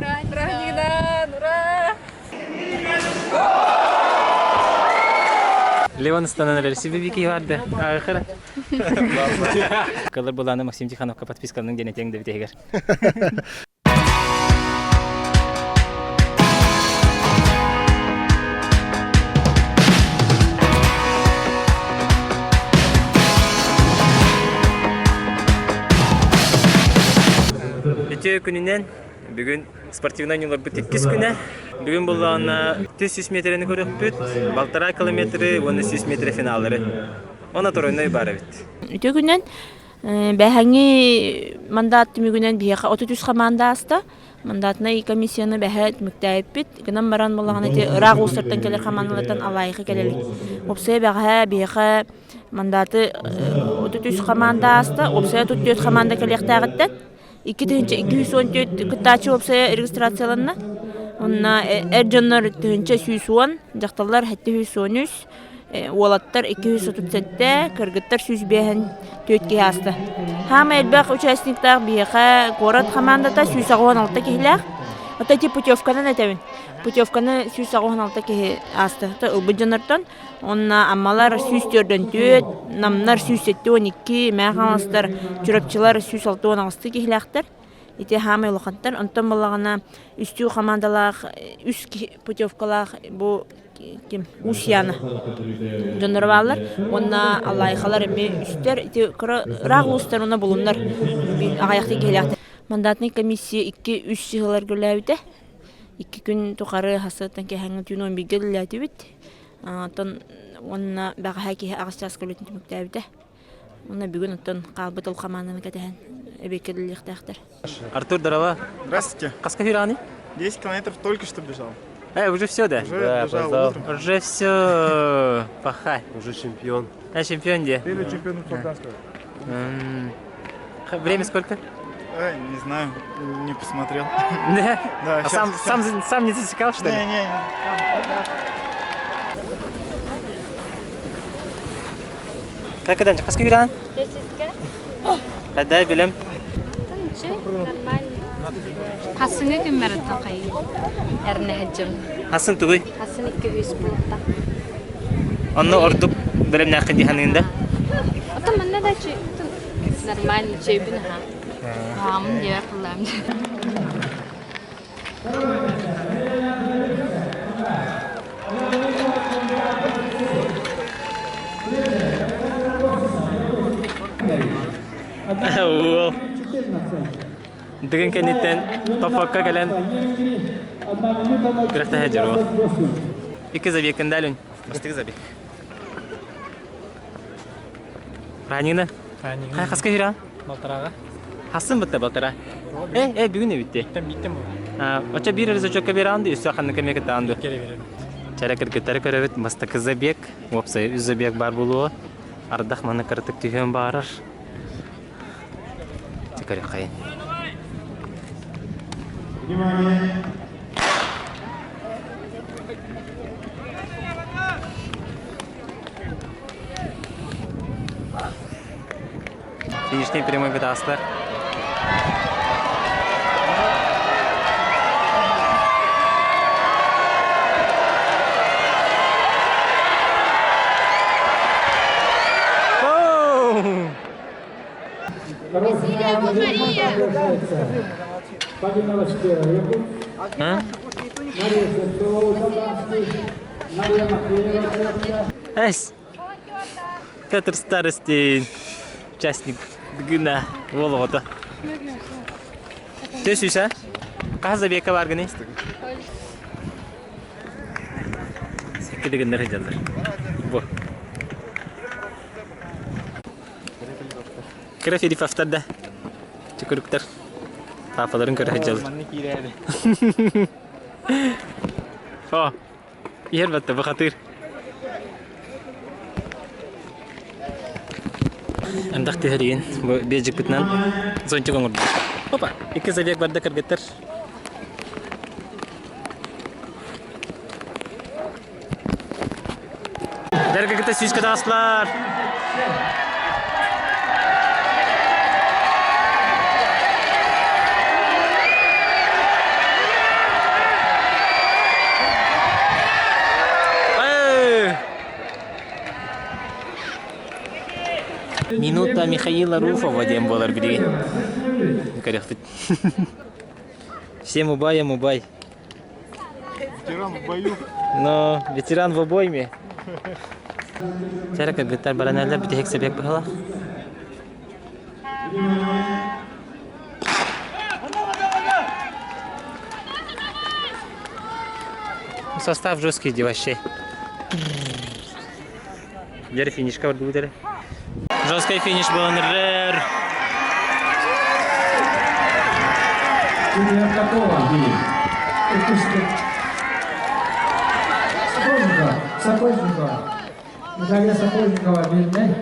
Праздникдан, ура! Ливанстан'ın Сибирьки vardı. Ahıra. Kalır bulanı Максим Тихановқа подписканың денетеңді бітегер. Өте күнінен бүгін спортивный нюлар бітік кес күні. Бүгін бұлағына 100 метрені көріп бүт, 1,5 километрі, 100 метрі финалары. Она тұройной бары біт. Өте күнен бәхәңі мандатты мүгінен бейеқа 33 команда асты. Мандатына комиссияны бәхәт мүктәйіп біт. Гынан баран бұлағына те ұрақ ұстырттан келер командалардан алайықы келелік. Опсая бәхә мандаты 33 команда асты. Опсая 34 команда келектә ағыттан. 214 күттачы опсая регистрацияланна. Онна әржанлар түнче 110, жақталар хәтті 113, олаттар 237, кыргыттар 105 төтке асты. Хам әлбәқ участниктар бейқа город командата 116 кехіләқ. Ота те путевканы нәтәвін. Путевканы 116 кехі асты. Ұлбыджаныртан, онна аммалар 104, намнар 112, мәғанластар, жүріпчілар 106 кехіләқтар. Ите хамы лохаттар, онтан болағына үстүү командалар, үст путевкалар, бұл Усияны жонырвалар, онна алайқалар әме үстер, рақ ұстар оны болындар ағаяқты келяқты. Мандатный комиссия 2-3 сығылар көләуді, 2 күн тұқары хасыттан кәхәңі түйін 11 көләуді біт. Онна бәға хәке ағыс көлетін түміктәуді. Онна бүгін ұттан қалбыт ол қаманын кәтәхән әбекеліліктәқтір. Артур, здорово. Здравствуйте. Қасқа фираны? 10 километров только что бежал. Уже все, да? Уже бежал утром. Уже все. Пахай. Уже чемпион. Чемпион где? Первый чемпион Солданского. Время сколько? Не знаю, не посмотрел. Да? Да, А сам не засекал, что ли? Не. Как это? Қасқа фираны? 10-ке? Да, білем. Тынчы, нормально. Қасыны күн мәріттен қайы. Әріне әджім. Хасын түгій? Қасыны 200 болытта. Оны ордук білем нәқін дейханыңда? Ота мәнне да чүй. Нормально чүйбін ха. Хамын дер қылам. Dengan kenitan topakka kalian gerahta hajar wa. Iki zabiyek kendalun. Mesti zabiyek. Ranina. Hay kaska hira? Балтараға. Hasan bitta baltara. Bugün ne bitti? Bitti mi? Ocha bir rizo çokka bir andı, üstü akhanı kemek andı. Geri verelim. Çarakır gitarı körevit, mastak zabiyek, opsa zabiyek bar buluğu. Ardak mana kırtık tühüm bağırır. Çıkar yakayın. Финишный прямой бедастар. Эс, Петр Старостин, участник Гына Волота. Ты сюда? Как забега варганы? Секреты генеры жалдар. Во. Kira Filip Haftar da. Çukuruklar. Papaların kara жалдар. Yer battı bu hatır. Andak tehriyin bu bejik bitnan zonçuk ngurdu. Hoppa, iki zabiyek barda kar getir. Derge kita süs kada aslar. Михаила Руфова дем болар бириги. Корректит. Всем убай. Ветеран в бою. Но ветеран в обойме. Тәрәк биттар баранәләр битек себек бала. Состав жесткий девощей. Дер финишка бар будет. Жесткий финиш был нрер. Сапожникова. Наталья Сапожникова, видно?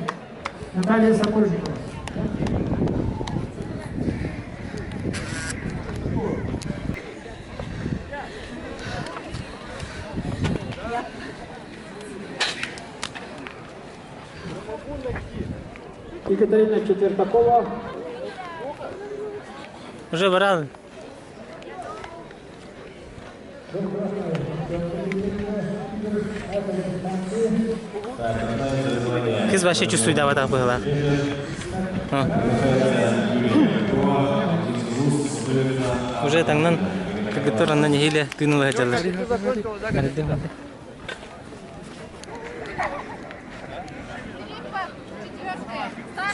Наталья Сапожникова. Екатерина Четвертакова. Уже брал. Кыз вообще чувствует, да, вот так было. Уже таңнан кагытыр аннан еле тыйнылы жалар.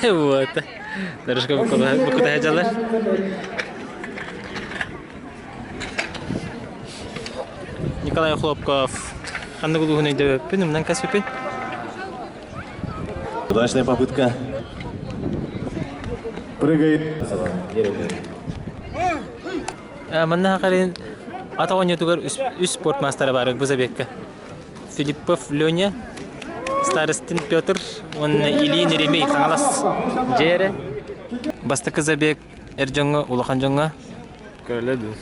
Вот. Дорожка букуда жалар. Николай Хлопков. Қандай күлігін өйді өппін, өмнен кәс өппін. Удачная попытка. Прыгает. Манна қарин атауын етугер үс спортмастары бары Бузабекка. Филиппов Леня, Старостин Петр, Ильин Еремей қаңалас жері. Бастықы Забек Эржонға, Улахан Жонға. Көледі.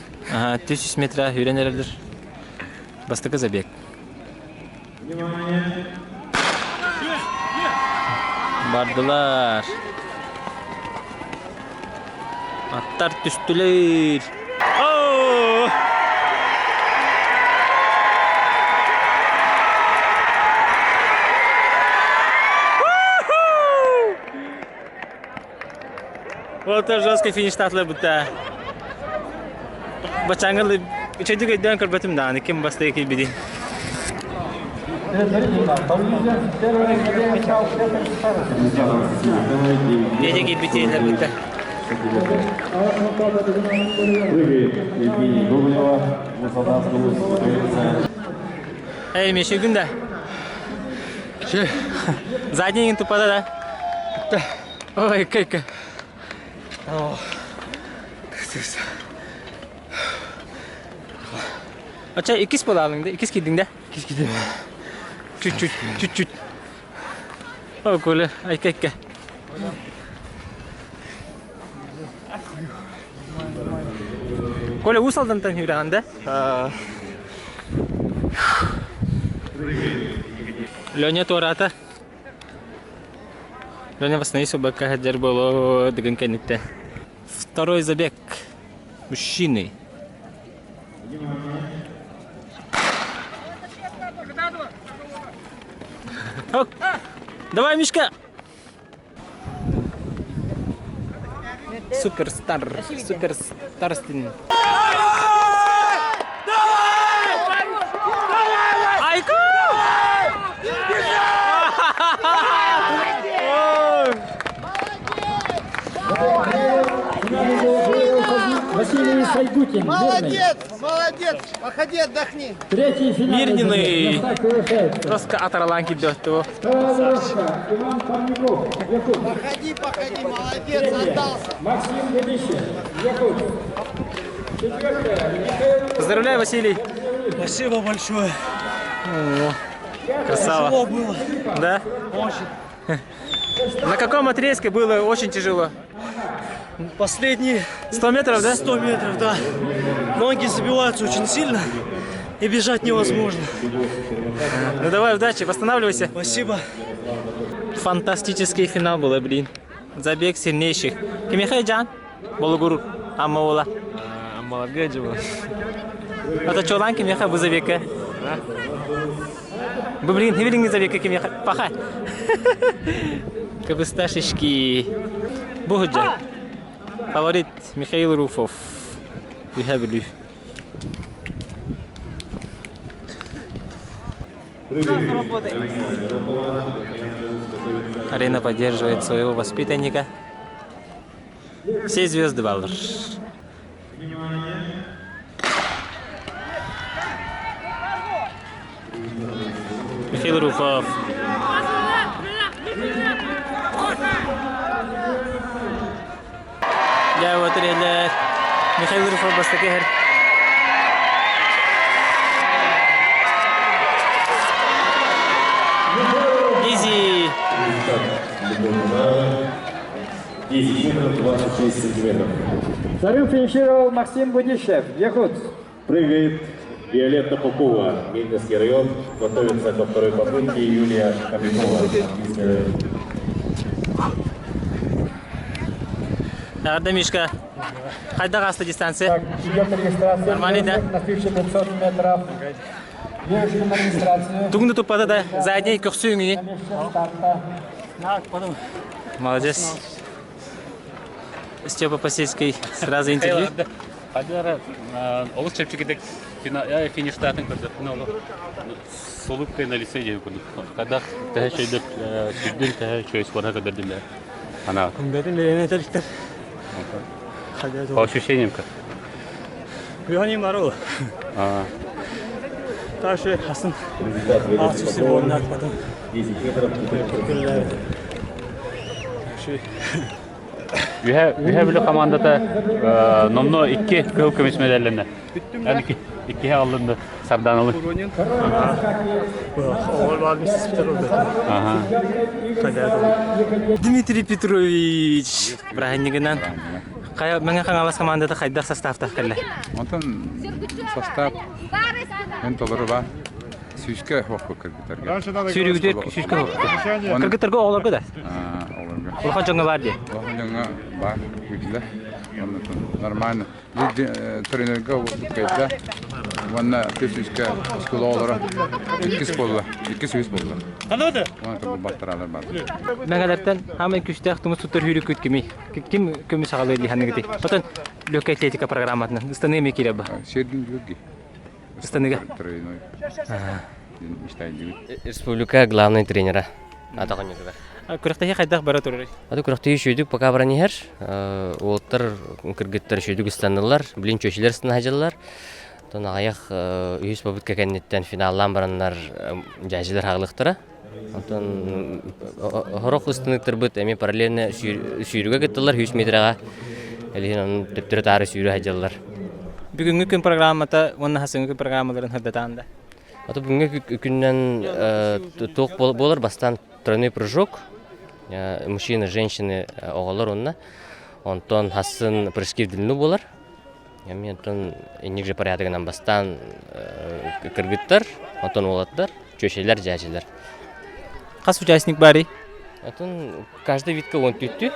300 метра үйренерілдір. Бастықы Забек. Бардылар. Аттар түстілер. Вот это жесткий финиш татлы будто. Бачангалы üçüncü giden kırbatım da kim bastı ki biri. Gece gibi bitiyorlar burada. Прыгает Евгений Гоголева. На солдатскую лыску готовится. Эй, Миша, günde. Задний тупада да. Ой, как. Aça ikiz bol aldın da, ikiz gidin de. İkiz gidelim. Чуть-чуть. О, Коля, ай как. Коля усалдан там юраганда. Леня Тората. Леня восстановился бы как хаджар было деген кенетте. Второй забег. Мужчины. Давай, Мишка! Суперстарстин. Айку! Василий Сайгутин. Молодец! Походи, отдохни. Третий финал. Мирниный. Просто оторванки до. Вторая дорожка. Иван Парников. Якут. Походи, молодец, отдался. Максим Годищев. Якут. Четвертая. Поздравляю, Василий. Спасибо большое. Красава. Тяжело было. Да? Очень. На каком отрезке было очень тяжело? Последние 100 метров, да? 100 метров, да. Ноги забиваются очень сильно и бежать невозможно. Ну давай, удачи, восстанавливайся. Спасибо. Фантастический финал был, блин. Забег сильнейших. Кимихайджан, Болгур, Амаула. Молодежева. Это чолан Кимиха Бузавека. Блин, не видели Забека Кимиха. Паха. Кабыста шишки. Бухуджа. Фаворит Михаил Руфов. Вихабилю. Арена поддерживает своего воспитанника. Все звезды Балдер. Михаил Руфов. Ya вот реально Михаил Руфов бастакер. Изи. 10 метров 26 сантиметров. Вторым финишировал Максим Будищев, Якутск. Прыгает Виолетта Попова, Минский район. Готовится ко второй попытке Юлия Кобякова, Минский район. Арда Мишка. Хайда гаста дистанция. Так, идет регистрация. Нормально, да? На следующие 500 метров. Девушка на регистрацию. Тугну тупада да задней көхсүңүни. На месте старта. Молодец. Степа Посельский сразу интервью. Хадара Олус Чепчикидек фиништатын көрді. С улыбкой на лице дей көрді. Когда тәһә шейдеп сүрден тәһә чөйс бара кадердим да. Ана. Күндәден лене тәликтер. По ощущениям как? Бюханим бару. Ташы хасын. 10 метров. Ühe bile komandada nomno 2 kıl kömüş medallerine. Yani 2 alındı Sardanalı. Oğul var spiker oldu. Aha. Дмитрий Петрович. Брахинигинен. Кая меңе каңалас командада кайдар составта келе. Онтон состав эн толору бар. Сүйске хокко кыргыттарга. Сүйрүгүдө шишке. Кыргыттарга оолорго да. Олорга. Улха жоңга бар ди. Олорга бар күдүлө. Онтон нормально. Тренерге укайда. Ванна тесүске скула олора. 2 болду. 2 сүйс болду. Канады? Онтон баттаралар бар. Меңелерден хамы күчтәк тумус тутар хүрүк күткеми. Ким көмүс агалый ди ханныгы. Отон легкая атлетика программатын. Станыме киребе. Шердин жүги. Станыга. Тренер. Республика главный тренера. Атаканьыгы. Күрәктәге кайдак бара турыр. Аты күрәктәге шөйдүк пока баранихер. Олтар кыргыттар шөйдүк станнылар, билин чөшиләр станаҗылар. Тон аяк үйс попытка кеннеттен финаллан бараннар җаҗилар хаглыктыра. Тон хорок станыктыр бит эми параллельно шүйрүгә кеттеләр 100 метрга. Элин төптөр тары шүйрү хаҗылар. Бүгүнкү күн программата, онна хасынгы программаларын хадатанда. Аты бүгүнкү күннән ток болар бастан тройной прыжок. Мужчины, женщины, оголор онна. Онтон хасын прыжки в длину болар. Мен тон эник же порядыгынан бастан кыргыттар, онтон олаттар, чөшелер, жажылар. Кас участник бары? Атын каждый видка 10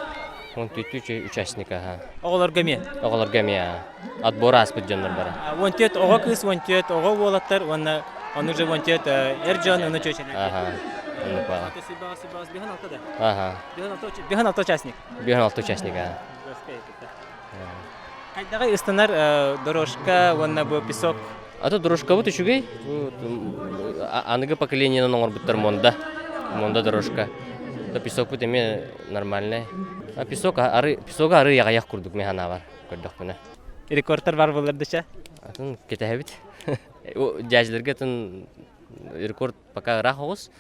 участника. Оголорга мен. Оголорга мен. Отбор аспыт жандар бара. 17 ого кыз, 17 ого болаттар, онна оны же 17 эржан оны чөшелер. Ага. Ага. Бихан алты участник. Бихан алты участник. Кайдагы ыстанар дорожка, онна бу песок. Аты дорожка бу түшүгөй. Аныгы поколениянын оңор буттар монда. Монда дорожка. Да песок бу эме нормальный. А песок ары ягаяк курдук механа бар. Көрдүк буна. Рекордтар бар булардыча. Атын кетебит. Жажларга атын рекорд пока рахос.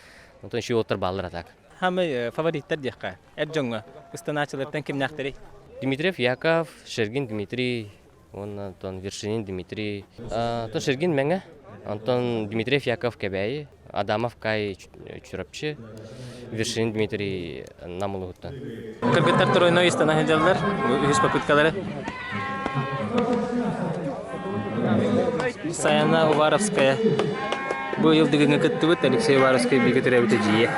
Онтон шүй отыр баллар так. Хамы фавориттер дияка. Эржонга ыстаначылардан ким нактырый? Дмитриев Яков, Шергин Дмитрий, Антон Вершинин Дмитрий. Антон Шергин меңе, Антон Дмитриев Яков Кебяй, Адамов Кай Чурапчы, Вершинин Дмитрий Намулугуттан. Кыргыттар тройной ыстаначылар, үз попыткалары. Саяна Уваровская. Бу ел дегенге кыттыбыт Алексей Уваровский биге төрөбүтө жие.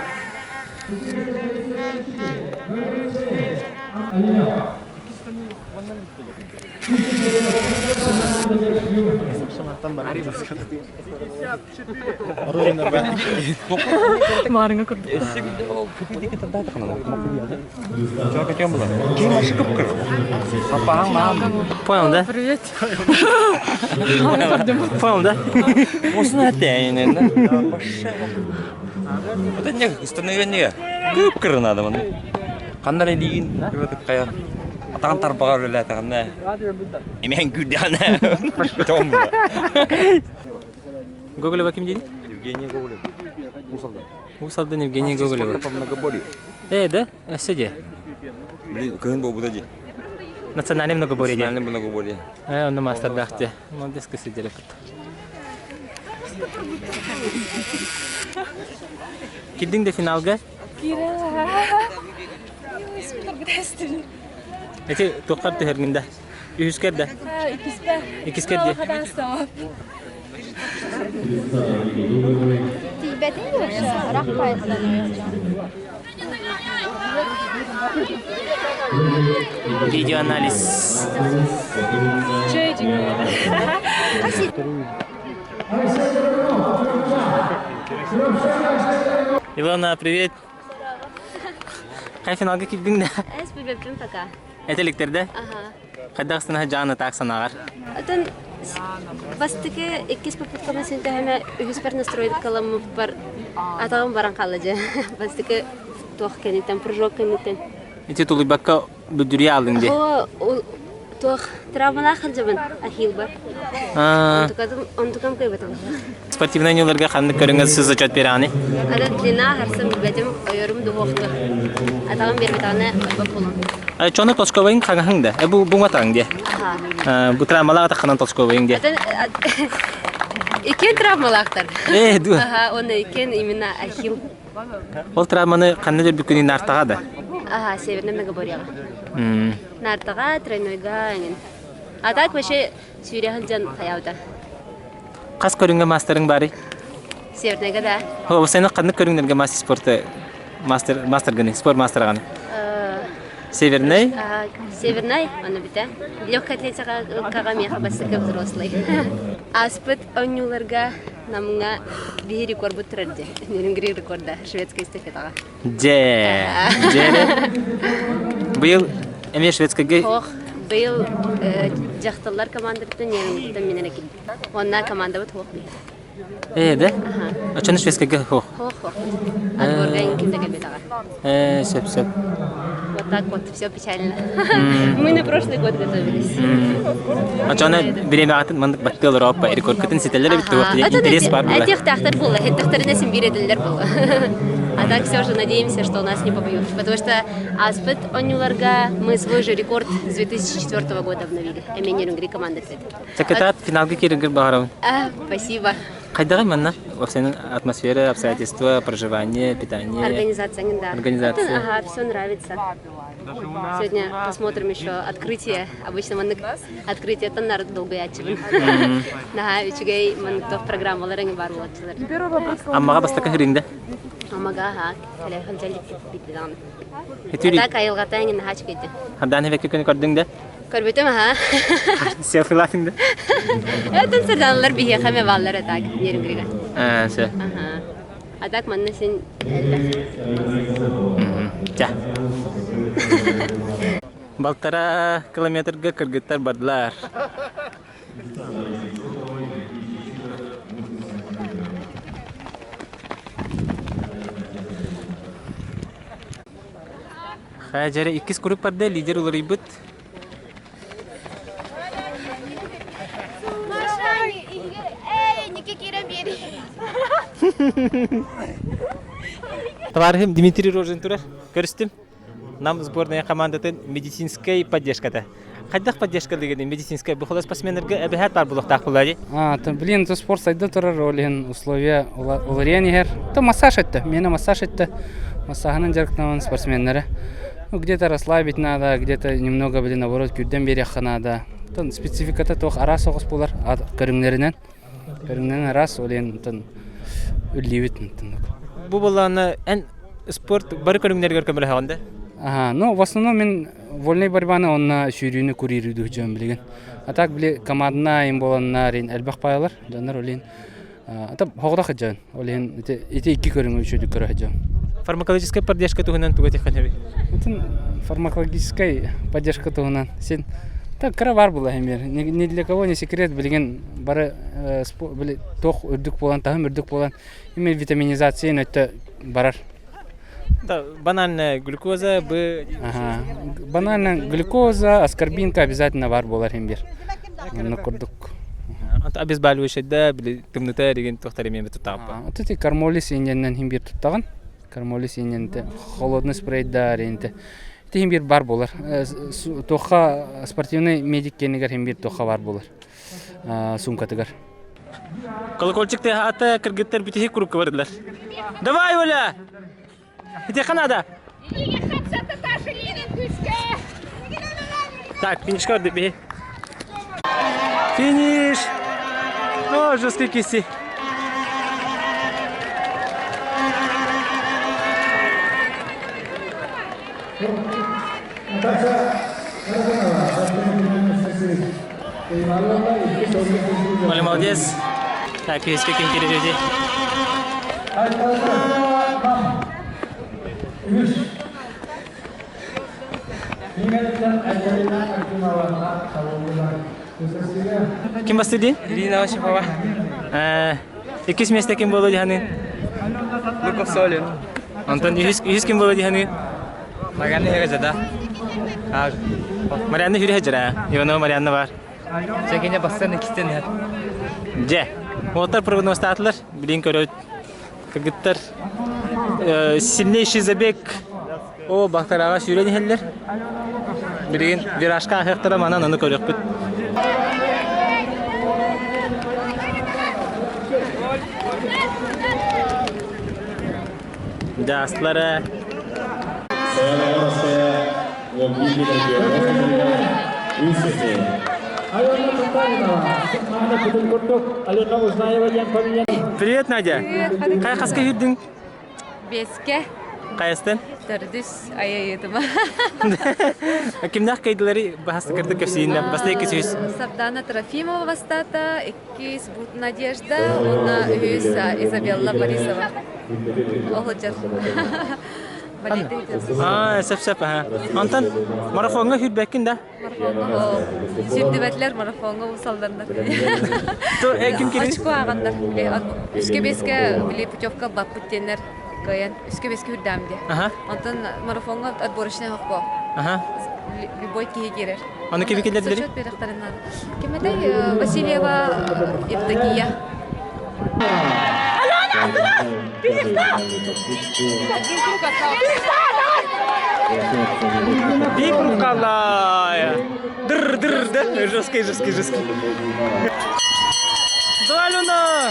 Барыңа көрдік. Понял, да? Привет. Понял, да? Осыны әттәйін енді. Это не становление. Көп кірін адамын. Қандай дейін? Өтіп қая. Атаған тарпаға өлі атағанда. Емен күдіғана. Гоголева кім дейді? Евгений Гоголев. Усалдан. Усалдан Евгений Гоголева. Да? Әседе? Блин, күйін бұл бұда де. Национальный многоборье. Национальный многоборье. Он мастер дахте. Молодец, кысы делепет. Килдің де финалға? Эти тоққар түхергінде? Үйіскерді? Икіскерді? Тибетин yoksa Irak bayraklarını Видеоанализ. Илона, привет. Қай финалға келдің да? Әс білбеппін пока. Әтеліктерді? Қайдағыстың жаны тақсан ағар? Атан бастыки 2 попыткамын сенте хәмә үгіспер настроид каламы бар атағым баран қалыжы. Бастыки тоқ кенеттен, прыжок кенеттен. Эти тулыбакка бүдүрия алдың де? Тоқ травмана қылжабын, ахил бар. Онтукам көйбетім. Спортивный нелерге қанды көріңіз сіз зачет бере аны? Ада длина харсым білбетім, ойырым дұғоқты. Атағым бербетағына өйбіп болын. Чоны толшковайын қаңғың да? Бұл атағың де? Бұл травмалаға таққанан толшковайын де? Икен травмалақтар. Ду? Оны икен именно ахил. Ол травманы қанды бүкінен артаға да? Северный многоборьяға. Нартаға, тройнойға, а так вообще сүйреген жан қаяуда. Қас көрінгі мастерың бары? Северныйға да. Ол сені қанды көріңдерге мастер спорты, мастер гыны, спорт мастер ғаны? Северный? Северный, оны біті. Легкая атлетикаға меха басықы взрослый. Аспыт оңюларға намыңа бейі рекорд бұт тұрарды. Нерінгірі рекорда, шведская эстафетаға. Бұл әме шведскаға? Бұл жақталар командырды нерінгірді менен әкелді. Онна команда бұт хоқ бейді. Да? Очаны шведскаға хоқ? Хоқ. Отборға енгенде кәлбетаға. Сөп. Вот так вот, все печально. Мы на прошлый год готовились. Очаны беремеғатын мандық бәтті олар опа, рекорд күтін сетелері бітті оқты, интерес бар бұла. Этих тахтар было, этихтарына симбиреділер было. А так все же надеемся, что у нас не побьют. Потому что Аспыт Онюларга мы свой же рекорд с 2004 года обновили. Эменерунгри команда цвет. Секретарь финалға керінгір бағарауын. Спасибо. Қайдағы манна? Осының атмосфера, обстоятельства, проживание, питание. Организация, да. Организация. Все нравится. Сегодня посмотрим еще открытие. Обычно мы открытие это народ долго ячивен. На вечерей мы то программу ларенги бару отчилар. Аммаға бастака хиринде? Аммаға телефон жалик битдиган. Хетюри. Так айылгатайын на хач кетти. Хамдан хевеке көне көрдүңде? Көрбөтөм Селфилатыңды? Это сырданлар бие хаме баллар так нерүнгриге. Сө. А так манна сен Жа. Балтара километрге кыргыттар бардылар. Хажары 2 групп барды, лидер улар ибыт. Товарищем Дмитрий Рожин турар, көрістім. Нам сборная командатын медицинской поддержкада. Қайдақ поддержка дегенде медицинская бұқылы спортсменерге әбіхәт бар бұлықтақ бұлады? Блин, то спорт сайды тұрар олеген условия олариян егер. То массаж етті, мені массаж етті. Массажының жарықтауын спортсменлері. Где-то расслабить надо, где-то немного, блин, наоборот, күрден береққа надо. Спецификата тоқ арас оғыз болар көріңлерінен. Көріңлерінен арас олеген үллейбет. Бұл болағына ән спорт бары көріңлері көркөмірі хағында? Ага, ну в основном мен вольный борьбаны онна сүйрүүнү көрүрүдү жөн билген. А так биле командна им боланна рин элбак байлар, жанар олин. Ата хогдак жөн. Олин эти iki көрүнгө үчүдү көрө жөн. Фармакологическая поддержка тугунан тугатих канеби. Атын фармакологическая поддержка тугунан сен так кара бар була хемер. Не для кого не секрет билген бары биле тох үрдүк болан, тахым үрдүк болан. Име витаминизация өтө барар. Да, банальная глюкоза, Ага. Банальная глюкоза, аскорбинка обязательно бар болар хембер. Ну курдук. Обезболивающий да, били темнота деген тохтар эме тутаппа. Аты кармолис иненнен хембер туттаган. Кармолис иненте холодный спрей да ренте. Хембер бар болар. Тоха спортивный медик кенегер хембер тоха бар болар. Сумкатыгар. Колокольчикте ата кыргыттар битихи куруп кабардылар. Давай, Оля! Иди Канада. Так, финиш көрдү бе. Финиш. О, жесткий киси. Молодец. Так, есть каким перерыве. Ким бастырдың? Ирина Осипова. Екінші месте кім болды дегенің? Луков Солин. Антон, үйіз кім болды дегенің? Марианна Херезада. Марианна Хюре жыра. Иванова Марианна бар. Жекене бастырын ikisten her. Же. Олар прогноз атылар. Білейін көреді. Кыргыттар сильнейший забег. О, бақтараға сүйрені хеллер. Білейін виражқа аяқтара манан оны көрек бүт. Да, астлары. Привет, Надя. Қай қасқа жүрдің? Беске. Қайыстан? Төрдүс ая едіма. Кімнақ кайдылары бағасты кірді көпсейінді? Баста екі сөз. Сардана Трофимова бастата, екі Сбут Надежда, она үйіс Изабелла Борисова. Олыджар. Сәп-сәп. Антон, марафонға хүрбәкін да? Марафонға сүрдібәтлер марафонға ұсалдарында. Кім келі? Очко ағандар. Үске-беске путевка баппыт тенер. Каян үске-беске хүрдәмде. Антон марафонға отборочный хақпо. Любой кие керер. Аны кеме келдердері? Сочет беріқтарынан. Кеметай Васильева Евдокия. Бикруг калая. Дыр-дыр, да? Жесткий. Давай, Люна!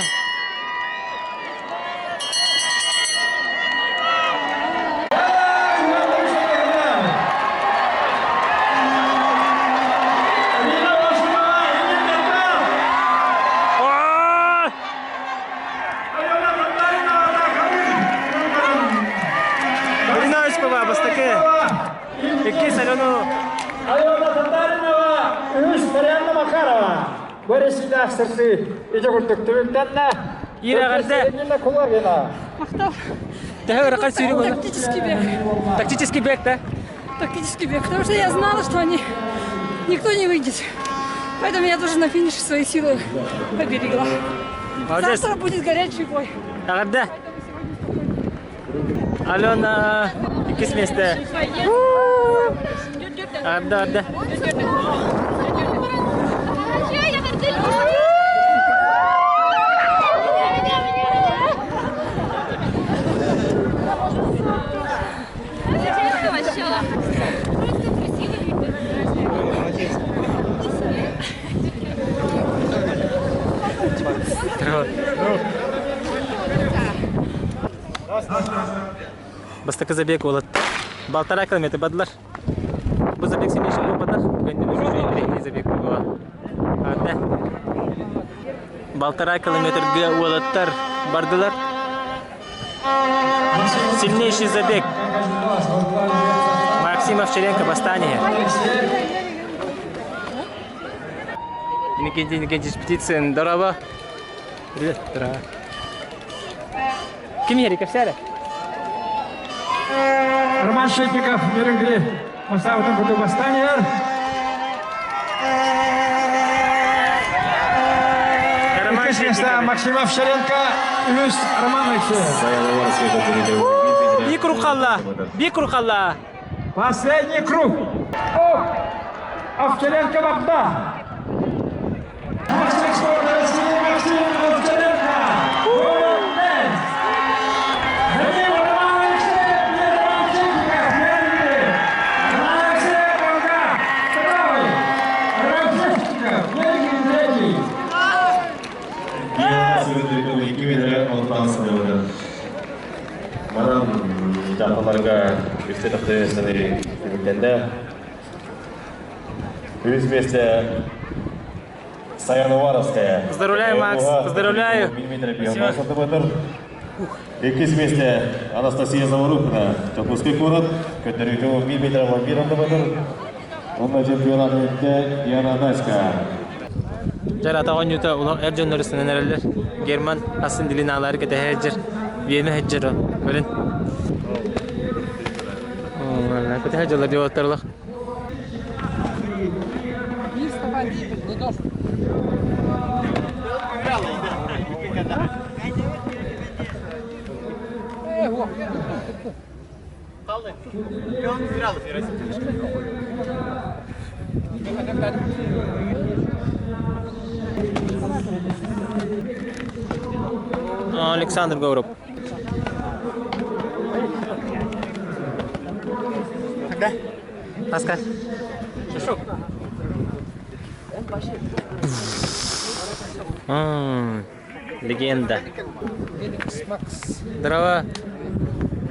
Тактический бег, да? Тактический бег, потому что я знала, что никто не выйдет. Поэтому я тоже на финише свои силы поберегла. Завтра будет горячий бой. Да. Алена, ikis места. Да. Бастакы забег олат. 1,5 километр бадылар. Бұл забег сен ешін болмадар. Гөнден үші забег болуға. 1,5 километрге олаттар бардылар. Сильнейший забег. Максим Овчаренко бастание. Иннокентий Спетицын, здорово. Привет. Здорово. Ким Ерика всяли? Роман Шепиков, Меренгри, Масаутын Буду бастание. Максим Овчаренко, Юрий Романович. Бик рухалла. Последний круг. Овчаренко Бабда. Максим Овчаренко. Жақынларға үстет ақтөбесіне үміттенді. Өзіместе Саяноваровская. Поздравляю, Макс, поздравляю. Екінші месте Анастасия Заворухина. Чопуской город. Көтеруді миллиметр вампиром дабадыр. Онда чемпионатында Диана Наська. Жарата ойнута улан әржен нөрісінен әрелер. Герман асын дилиналары кәті әржер. Вені әржер. Көрін. Кәті әржерлер деп оттарлық. Александр Гауров. Да? Аска. Легенда. Здорово.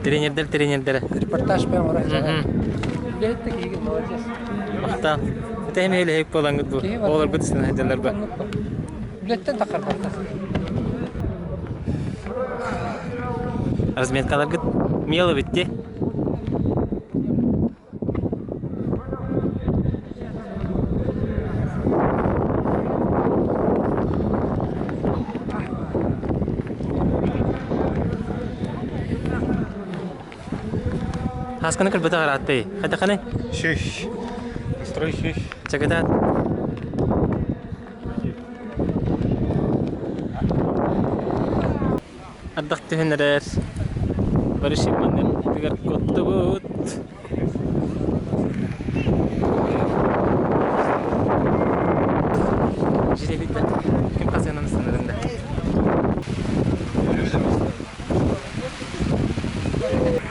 Тренердер. Репортаж прямо молодец. Мақтан. Это hem öyle hep olan bu. Olur bu tüsün hediyeler bu. Biletten takar barda. Разметкалар гыт мело битти. Хасканы кыр бата каратты. Хада каны? Шиш. Строй шиш. Чагада. Аддакты хенерер. Барышык маннер тигер котты бут. Жиребитте. Ким касянын сынырында.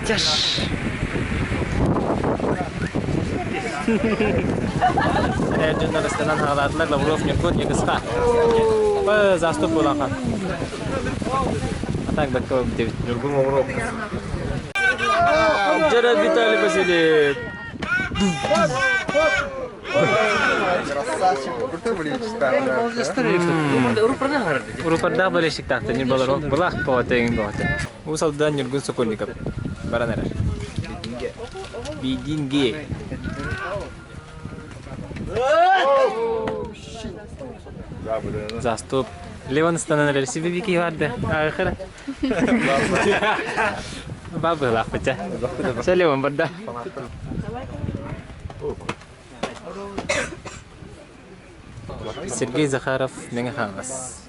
Чаш. Ercan arasından havalarla vurup yakın yakıska. Zastop bulakan. Так, так, David. Нюргун Мавров. Джеред Виталий Васильев. Красавчик. Крутой болельщик. Урупарда болельщик тахта не было. Была поватен. Усалдан Нюргун Сокольников. Баранера. Бидинге. Заступ. Леван стананер себе вики варда. Ахира. Бабы лахпача. Все Леван барда. Сергей Захаров Нengахамас.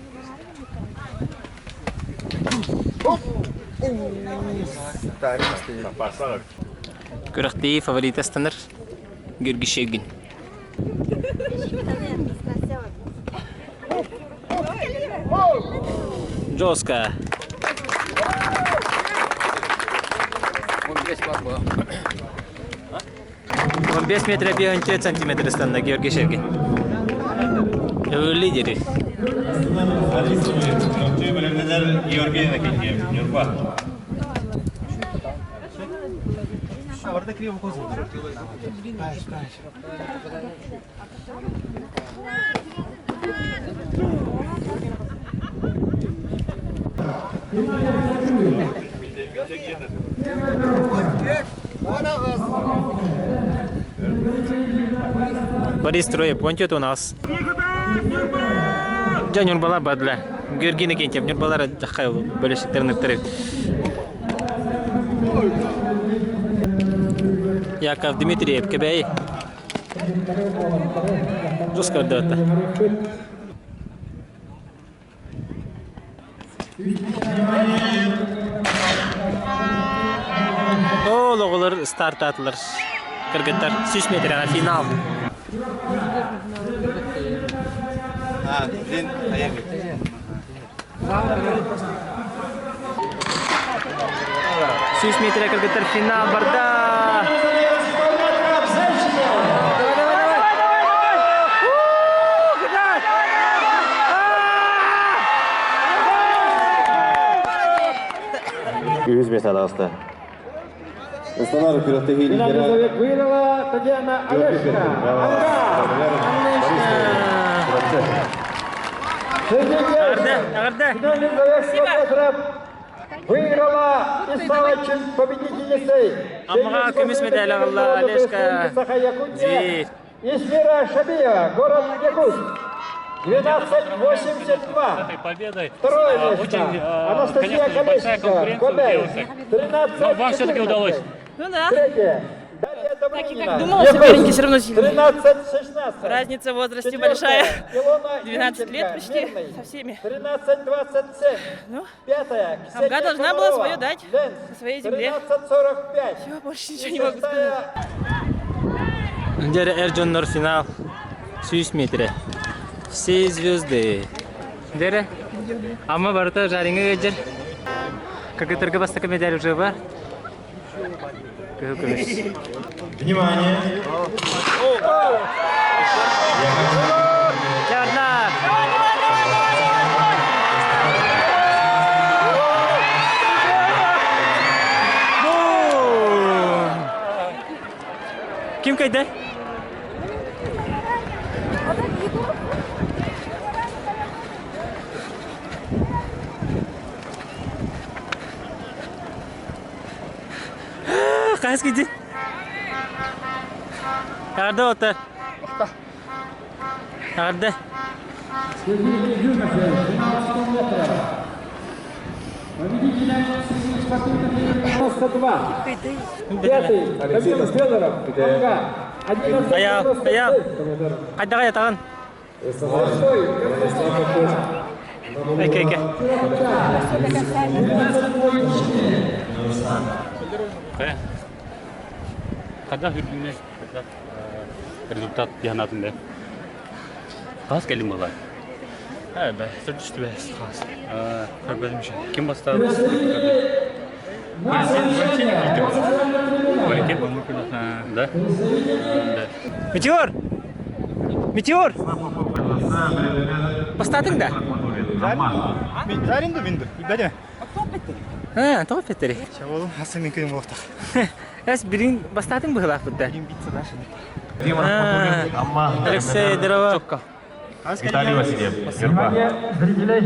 Күрәхти фаворит станер Георгий Шегин. Джоска. 15 метров беган 3 сантиметра станда Георгий Шегин. Лидеры. Георгий Накиньев. Нюрба. Orada kırıyor kozu. Борис Троев, понтет у нас. Жа Нюрбала бадла. Георгий Никентьев, Нюрбалар жақай бөлешектерін өттіріп. Яков Дмитриев, кебей. Жус көрді өтті. Ол оғылар старт атылыр. Кыргыттар 3 метрена финал. Süs metre kırgıtır final barda. Yüz metre arasında. Станар вперед лидера. Выиграла Татьяна Олешко. Выиграла и стала победительницей. Амага күміс медаль алды Олешко. Исмира Шабиева, город Якутск. 12.82. Победой. Второе место. Анастасия Колесникова, Кобель. 13. Но вам все-таки удалось. Ну да. Третье. Так и как думала, соперники все равно сильные. 13-16. Разница в возрасте большая. 12 лет почти со всеми. 13-27. Ну, Пятая. Амга должна была свое дать на своей земле. 13-45. Все, больше ничего не могу сказать. Дер Эрджоннор финал. 100 метре. Все звезды. Дер. Ама барта жаринга геджер. Кыргыттарга бастакы медаль уже бар. Внимание! Ярна! Ким кайда? Қайсы күйде? Ағырда отыр. Ағырда. Пятый. Камил Федоров. Аял. Қайда қая таған? Әке. Когда результат янатында? Қас келдің болай? Бә, сүрдішті бә, қас. Көрбедімші. Кем бастады? Да? Метеор! Бастадың да? Заринду бинду. Бәде. Тоқ петтері. Шаболым, асы мен көйім болықтақ. Әс бірін бастадың бұғылақ бұдда? Бірін битса да шын. Алексей Дорова. Виталий Васильев. Зрителей.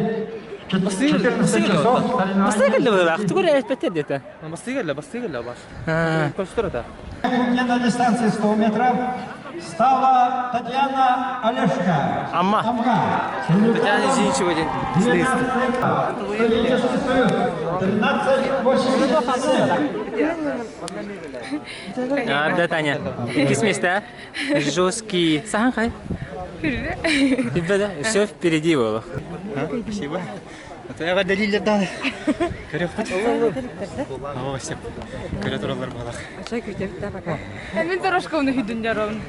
Бастайғылы бұғылақ, түгір әс петтер деді. Бастыгылы баш. Көстірді. На дистанции 100 метров стала Татьяна Олешко. Амма. Татьяна Зинчева ден. 13-87. Арда Таня. Кис места? Жесткий. Сахан қай? Тебе все впереди было. Спасибо. Я дәлелдер даны. Көрек бұд. Ава сеп. Көре тұралар бағалақ. Аша күтепті бака. Мен дорожковны хүдіндер оғын.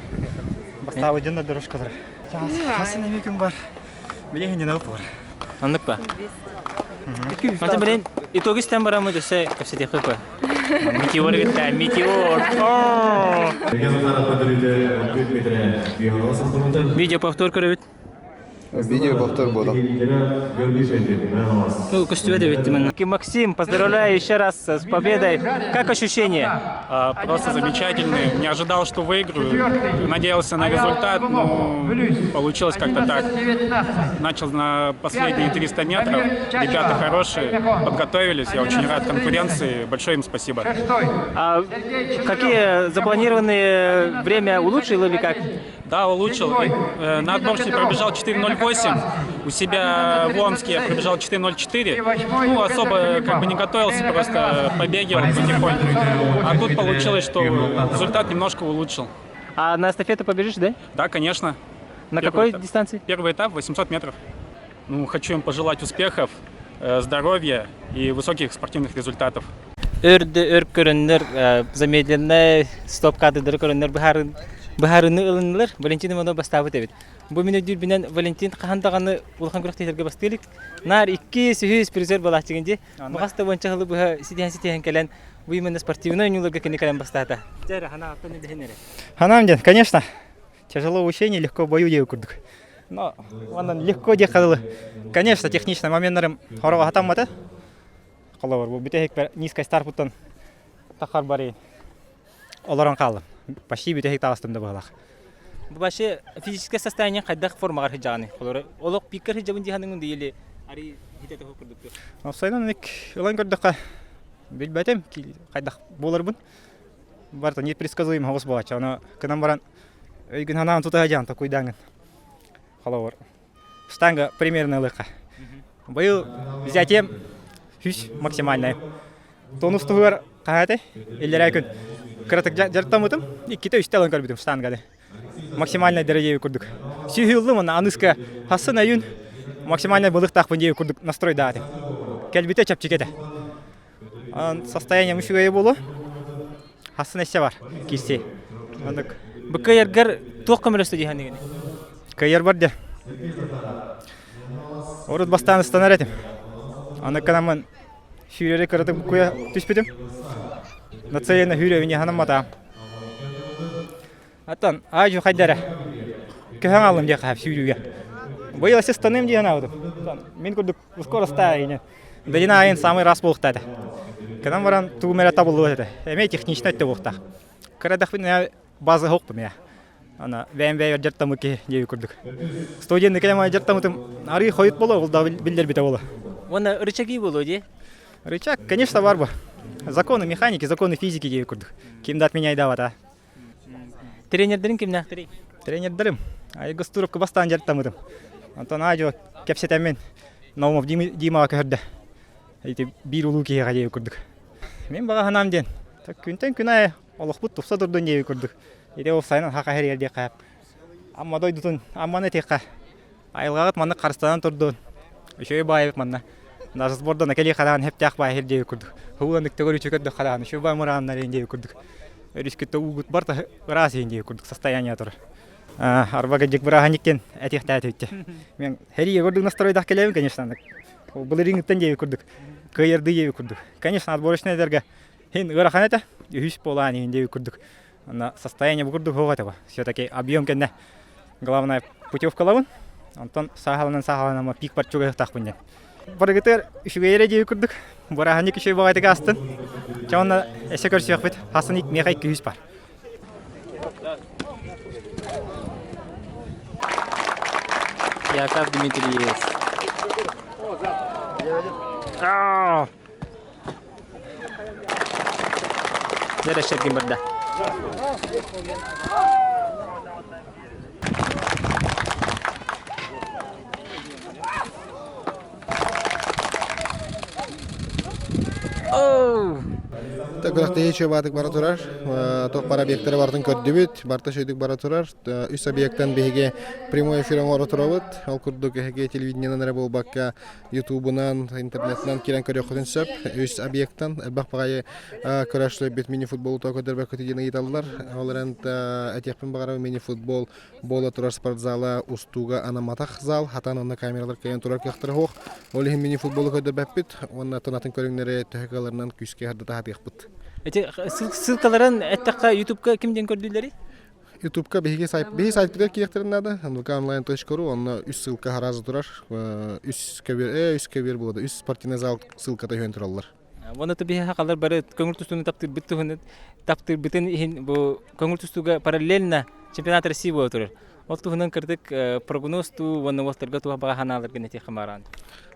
Бастауы ден дорожқадар. Қасын әмекім бар. Білегінде науып бар. Андық па? Мата білен, итоги стен барамы десе, көпсете қойпа. Метеор гітті, метеор. Видео повтор көрі біт. Видео повтор буду. Максим, поздравляю еще раз с победой. Как ощущения? Просто замечательные. Не ожидал, что выиграю. Надеялся на результат, но получилось как-то так. Начал на последние 300 метров. Ребята хорошие, подготовились. Я очень рад конкуренции. Большое им спасибо. Какие запланированные время улучшил или как? Да, улучшил. На отборочной пробежал 4:08. У себя в Омске я пробежал 4:04. Ну, особо как бы не готовился, просто побегал потихоньку. А тут получилось, что результат немножко улучшил. А на эстафету побежишь, да? Да, конечно. На какой дистанции? Первый этап 800 метров. Ну, хочу им пожелать успехов, здоровья и высоких спортивных результатов. Өр көрінлер, замедленный стоп кадыдыр көрінлер бұхарыны ылынылар, Валентин Иванов бастабы тәбет. Бұл мен өдір бінен Валентин қағандағаны ұлған күріқтерге бастылық. Нар 200 призер болақ дегенде, бұғаста бойынша ғылы бұға сетен кәлін бұл именно спортивный ойнуларға кені кәлін бастады. Жәрі, хана ақтаны дәхенері? Ханамден, конечно, тяжело учение, легко бою деу күрдік. Но ондан легко де қадылы. Конечно, техничный моменттарым хорова хатамматы. Қалауыр, бұл бүтәхек бір низкай старпуттан тақар бар ең. Оларан қалым. Почти бүтәхек тағыстымды бұғалақ. Бұл башы физическое состояние қайдақ формағар хиджағаны. Олық пикер хиджабын дегенің үнді елі ари хитеті құрдықты. Осайдан нек ұлан көрдіққа білбәтем қайдақ болар бұн. Барта непредсказуем ғос болача. Оны күнан баран өйгін ханағын тұта жан тақуйдаңын. Қалауыр. Штанга примерно лықа. Бұл взятием хүш максимальный. Тонусты ғыр қағаты, елдер әкін. Кіратық жарттамытым, 2-3 талан көрбітім штангады. Максимальный дәрежеге көрдік. Сүйілді мұны анысқа хасын әйін максимальный бұлық тақпын дейі көрдік настрой дағады. Кәлбіті чапчекеті. Состояние мүшіге болу, хасын әсе бар, кесе. Бұл кайыргар тоқ көмірісті дейін дегені? Кайыр бар де. Орыд бастан ұстанар әтім. Аны канамын шүйрері кіратық көе түспедім. Нацелені хүревіне ханам матам. Аттан, ажу қайдары. Көһен алым де қап шүйреге. Бұл әсі станым дейін аудым. Мен көрдік ұскорыста айын. Дәдіна айын самый раз болықтады. Канам баран туғымәрі табылы өтеді. Әмей техничный өтті болықтақ. Кірадық бен базы хоқпым я. Ана бәйін жаттамы ке деуі көрдік. Студенті кәлемай жаттамытым ары қойыт болу, ол да білдер біте болу. Оны рычаги болу де? Рычаг, конечно, бар бы. Законы механики, законы физики деуі көрдік. Кемді отменяй дават, Тренердерін кемді ақтырей? Тренердерім. Айғы стурupқа бастан жаттамытым. Антон ажо кәпсетәмен Наумов Димаға көрді. Әйті бір ұлу кейі деуі көрдік. Мен баға ханам ден. Күнтен күн ай олық бұт тұқса дұрдың деуі көрдік. Еде офсайнан хақа хәр елде қайып. Амма дойдутын, амманы текқа. Айылғағыт манны қарыстанан тұрдың. Үшөй байып манна. Даже сбордан әкелі қадағын хептяқ бай хер деуі көрдік. Хуғандық төгөрі чөкөдді қадағын. Үшөй бай мұрағынлар ең деуі көрдік. Өріскетті ұғыт барта ұрас ең деуі көрдік. Состояние тұры. Арбаға жек бұраған ектен әтеқті әтеуітті. Мен хәрие көрдік настройдақ келемін, конечно. Бұл рингіттен деуі көрдік. Көйерді деуі көрдік. Конечно, отборочный дәргі. Хен ұрақан әті, үйіс болған ең деуі көрдік. Состояние бұқырдық оғатыға. Все-таки объем кәнді главная путевкалауын. Антон сағалынан пик бар чуға тақпынден. Барғытыр үшігейлі деуі көрдік. Бұраған екі үші бағайтығы астын. Чауынна әсе көрсі өқпет. Хасын ек меқай күйіс бар. Яков Дмитриевич. Дәрі шерген бірді. Так, бірақ дейші бадық бара тұрар. Тоқ бара объекттері бардың көрдібіт. Барта шөйдік бара тұрар. Үс объекттен бейге прямой эфирен оры тұрабыт. Ал күрдік әге телевидениянан әрі бол баққа ютубынан, интернетінен керен көрі құтын сөп. Үс объекттен әлбақ бағайы көрәшілі бет мини-футбол тоқ өдірбәк көтедені еталылар. Оларанд әтекпін бағарау мини-футбол бола тұрар спортзалы устуға анаматақ зал. Хатан онна камералар кәйен тұрар кәқтірі хоқ. Олығын мини-футболы көдірбәк біт. Онна тонатын көріңнері төхекаларынан күске харды тағатық бұд. Ссылкаларын әттіққа YouTube-ка кімден көрділері? YouTube-ка бейге сайттырер керектерін ады. vk-online.ru, онна үс ссылка харазы тұрар. Үс кәбер болады. Үс спортивный зал ссылката жөн тұралылар. Оны бейге хақалар бары көңіл түстуыны таптыр бітін көңіл түстуға параллельно чемпионат России болады тұрар. Ол тұғынан кірдік прогноз тұу, оны уақтырға туға баға ханалар генетек қамаран.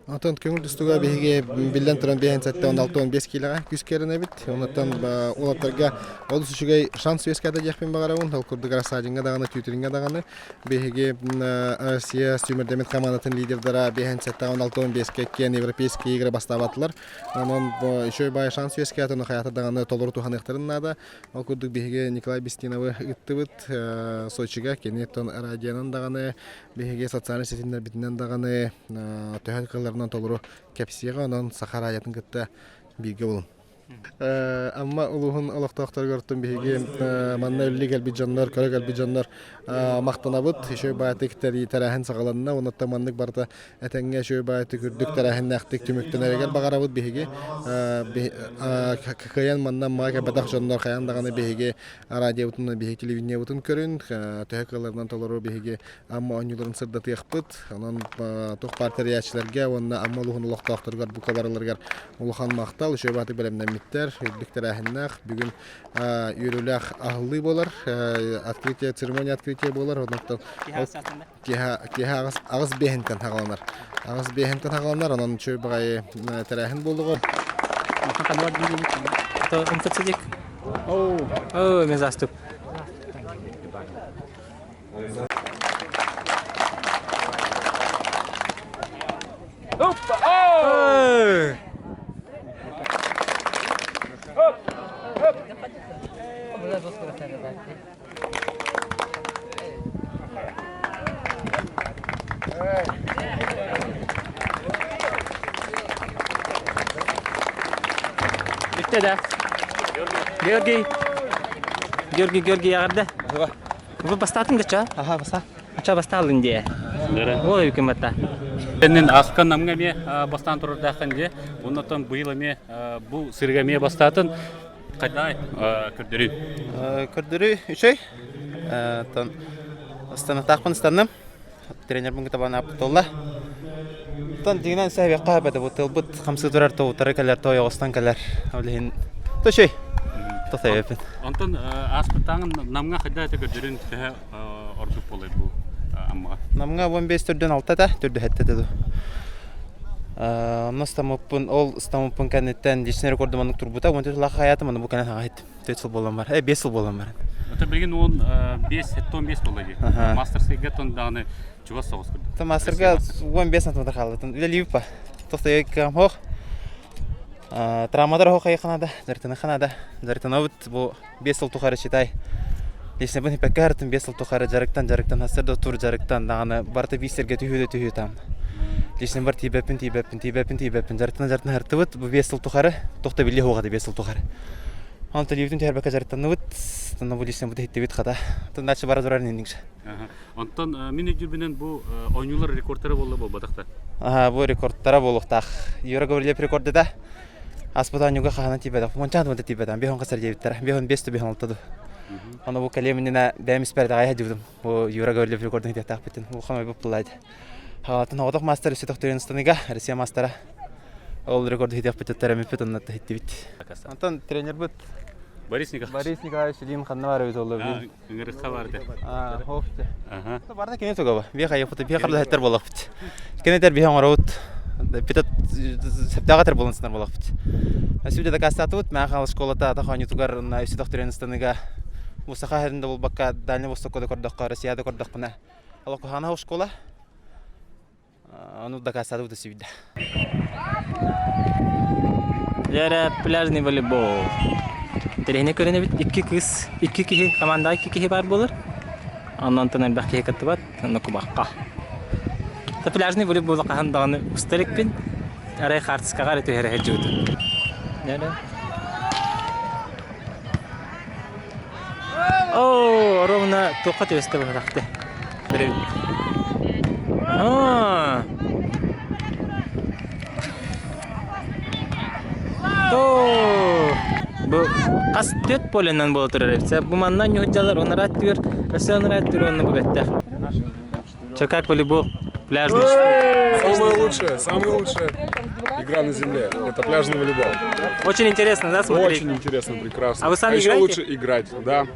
Антон көңүл түстүгө биге билден туран бehen сатта 16-15 килога күскерин бит. Онтан оларга олус үчүгөй шанс вескада жакпен багарабын. Ал курдук расадинга даганы түйтеринге даганы биге Россия сүймөрдемет командатын лидердара бehen сатта 16-15 кен европейский игры бастабатылар. Анан еще бай шанс вескада на хаята даганы толору туханыктарында. Ал курдук биге Николай Бестиновы ыттыбыт Сочига кенеттон радионун даганы биге социаль сетиндер битинен даганы төһөл кылларынан толору кепсига анан Сахара аятын кытта бирге болун. Амма улуһун олоқтоқтар көрттüm биге манна үлли галби жаннар, көрө галби жаннар мактанабыт. Шөй баатыктар тарахын сагаланна, онотта маннык барда этеңге шөй бааты күрдүк тарахын нактык түмүктөн эрегер багарабыт биге. Каян манна мага бадак жаннар каян даганы биге радиотун биге телевидение бутун көрүн, төһөкөлөрдөн толору биге амма онюларын сырдаты якпыт. Анан тох партиячыларга онна амма улуһун олоқтоқтарга бу кабарларга улухан мактал шөй бааты белемден Миттер, Биктарахиннах, бүгін үйріләқ ағылы болар, открытие, церемония открытие болар, онықтан ағыз бейхінтен хағаланар. Ағыз бейхінтен хағаланар, онын чөй бағайы тәрәхін болды ғой. Мен заступ. Bitti de. Georgi yağırdı. Bu bastatın da ça? Aha basta. Aça bastaldın diye. Ой, hükümette. Сенен аққан намға ме бастан тұрырдақын де, оннан бұйылы ме бұл сырға ме бастатын қайдай күрдірі? Күрдірі үшей. Станатақпын станым. Тренер бұн кітабаны апыт олла. Дегенен сәйбе қабады бұтыл бұт қамсы тұрар тоғытары кәлер той оғыстан кәлер. Олейін төшей. Тоқтай өпін. Онтан аспытаңын намға қайдай күрдірін тәе ордық болай бұл амға? Намға 15 түрден алтада, түрді хәтті деді. Ол стамыппын кәнеттен дешіне рекорды маңық тұрбыта, 14 лақа хаятым, бұл кәнет аға хәттім. 4 жыл болам бар, 5 жыл болам бар. Ота білген ол 5-15 болады. Мастерсыйға тондағы чуға соғыз күрді. Мастерға 15 антымда қалды. Үлі лейбіп ба. Тоқтай өйкім хоқ. Травмадар хоқ айқанада, жарытыны қанада. Жарытыны өт, бұл 5 жыл тұқары шетай. Лесіне бұн хипәкке әртін 5 жыл тұқары жарықтан асырды тұр жарықтан дағаны барты бейстерге түйі там. Лесіне бар тейбәпін жарытыны әрті өт, бұл 5 жыл тұқары тоқта білі хоғады 5 жыл тұқары. Аны төлеудің тәрбәкі жарықтаны өт, тұнна бұл лесіне бұды хетті бет қада. Тұндачы бара тұрарын ендіңші. Онтан мен өйдербінен бұл ойнулар рекордтары болды бұл бадақта? Бұл рекордтары болуқтақ. Евро говорилеп рекорды да. Аспытанюға қағана тейбәді. Мончан өті тейбәді. Бехон қасар дейбіттері. Бехон 5-ті бехон 6-ды. Аны бұл кәлемініне бәміз бәрді ғайа жүрдім. Бұл Евро говорилеп рекордың хетті ақпеттен. Бұл қамай бұл пылайды. Хағалатын оғдық мастер үсі тоқтырыныстыныға, Россия мастера. Ол рекорды хетті ақпеттері мәпет оннатты хетті бит. Антон тренер бұд. Борис Николаевич Ильин қанна бар өз олы. Үңіріққа барды. Хоқты. Барда кене тоға ба. Бе қайықпыты, бе қарлы әттер болақ бұд. Кенетер бе оңыр өт. Питат септағатыр болынсынар болақ бұд. Әсібде де кастаты бұд. Мәң қалы школата атақаны тұғар үсі тоқтырыныстыныға. Мұсақа әрінде бұл баққа Дальний Востокода көрдіққа, Россияда көрдіқпына. Ал оқығана школа. Onu da kasadu da sivda. Jara pляжный волейбол. Terehine körene bit iki kişi komanda iki kişi var bulur. Ondan sonra bir kişi katı var, onu kubakka. Ta pляжный волейбol kahandağını ustalık bin. Araya kartız kagar etu her judu. Jara. Oh, ровно tokat üstü bıraktı. Bu kas 4 polenden bol turur. Bu mandan yuhcalar onu rahatıyor. Onu rahatıyor onu bu bette. Что как волейбол? Пляжный. Самая лучшая игра на земле. Это пляжный волейбол. Очень интересно, да, смотреть? Очень интересно, прекрасно. А вы сами еще играете? лучше играть, да,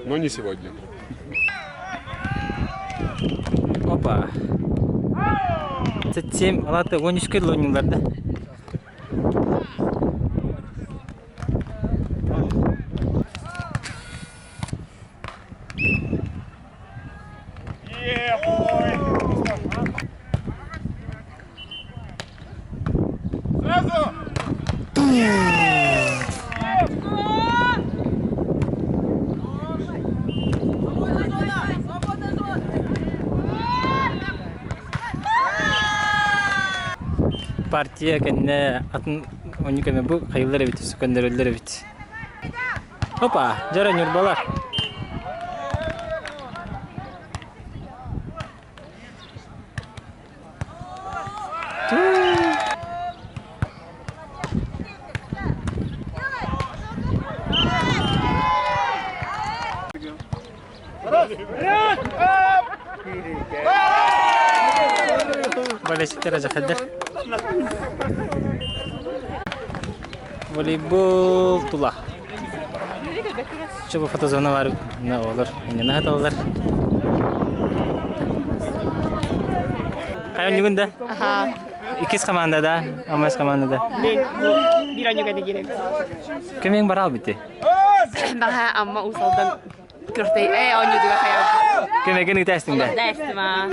но не сегодня. Опа. 27, алаты 13 жыл ойныңдар да. Партия кенне атын оникеме бу хайылдар бит, сөкөндөрөлдөр бит. Опа, жара нурбалар. Балеситер ажахадер. Волейбол тула. Coba foto zona baru. Nah, olor. Ini nah olor. Kayak juga dah. Aha. Ikis komanda dah, amas komanda dah. Bir an juga digirem. Kim yang baral bitti? Daha amma usaldan kırtay. Onyu juga kayak. Kim yang testing dah? Testing mah.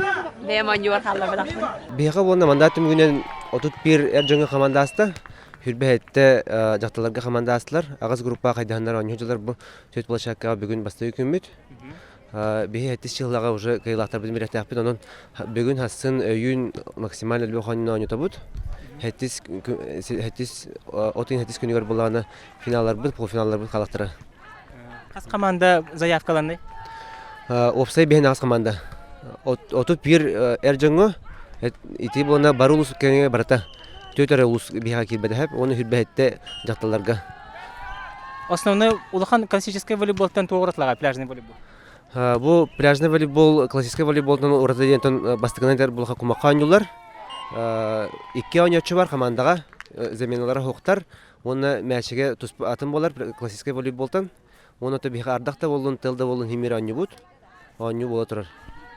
Benim onyu var kalla bıraktım. Biha bolna mandatım günen 31 erjanga komandasında. Hürbehette jaqtalarga komandasılar. Ağız gruppa kaydahanlar oyuncular bu söz bulacakka bugün bastığı kümmüt. Biha hetis yıllaga уже kayılaqtar bizim birehtäpin onun bugün hassın yün maksimal elbe xonina oynatabut. Hetis otin hetis günüger bolana finallar bu, polfinallar bu qalaqtıra. Kas komanda zaявкаланды? Opsay biha ağız komanda. 31 erjanga iti bolna barulus kenge barata. Tötörü ulus biha kirбеде hep onu hürbehette jaqtalarga. Основной улахан классический волейболдан тоғыратлага пляжный волейбол. Bu pляжный волейбол, классический волейболдан уратыден бастыгынан булха кумакка ойнулар. 2 ойночу бар командага, заменалары хоктар. Оны мәчеге туспа атын болар классический волейболдан. Оны то биха ардакта болун, тылда болун химир ойнубут. Ойну бола турар.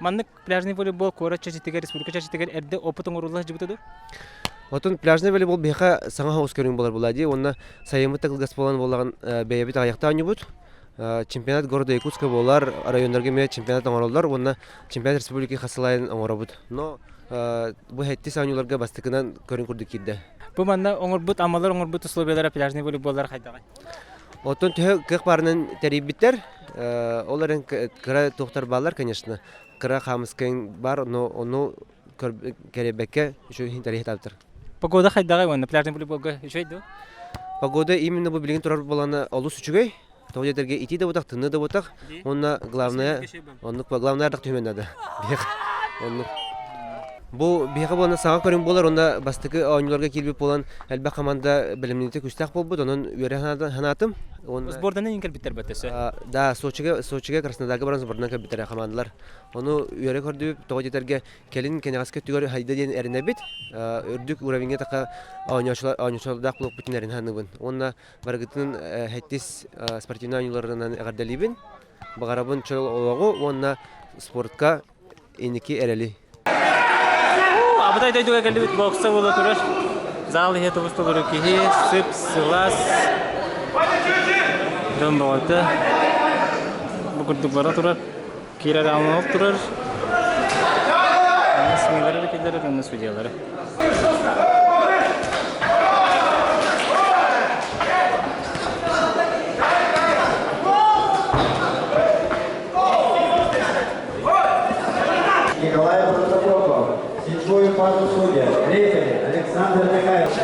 Маннык пляжный волейбол кора чечитеге республика чечитеге эрде опытың урулла жибутуdur. Отын пляжный волейбол биха саңа хаус көрүң болар булади. Онна сайымы тагылгас болан болаган бейбит аякта ойнубут. Чемпионат города Якутска болар, райондарга ме чемпионат оңороллар, онна чемпионат республики хасылайын оңоробут. Но бу хетти саунюларга бастыкынан көрүн курдук кирде. Бу манда оңорбут амалар, оңорбут условиялар пляжный волейболлар кайдагай. Отын төһө кык барынын терибиттер, оларын кыра токтар балар, конечно. Кыра хамыскын бар, но ону керебекке ушу тарихи таптыр. Погода кайдагай онна пляжный волейболга ишейди? Погода именно бу билген турар боланы олус үчүгөй. Тоодерге ити да бутак, тыны да бутак. Онна главная, ардак төмөндө. Онну бу биха болна сага көрүн болар, онда бастыкы ойнууларга келип болан алба команда билимдите күстак болбут, онун үйрө ханатым. Сбордан эң келбиттер бетесе. Да, Сочиге Краснодарга баран сбордан келбиттер командалар. Ону үйрө көрдүп, тоодерге келин кенегаска түгөр хайда ден эринебит. Үрдүк уровенге така ойночулар клуб бүтүн эринханыбын. Онна баргытын хеттис спортивный ойнууларынан гардалибин. Багарабын чол ологу, онна спортка эники эрели. Абыдай дойдуга келбит бокста боло турар. Зал хете бустулары кихи, сып, сылас. Дом болоты. Букурдуклара турар. Кирер алмалып турар. Смелері бекелері, көнді судьялары. Николай Протопопов, седьмую пару судья, рефери Александр Михайлович.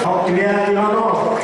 Илья Иванов.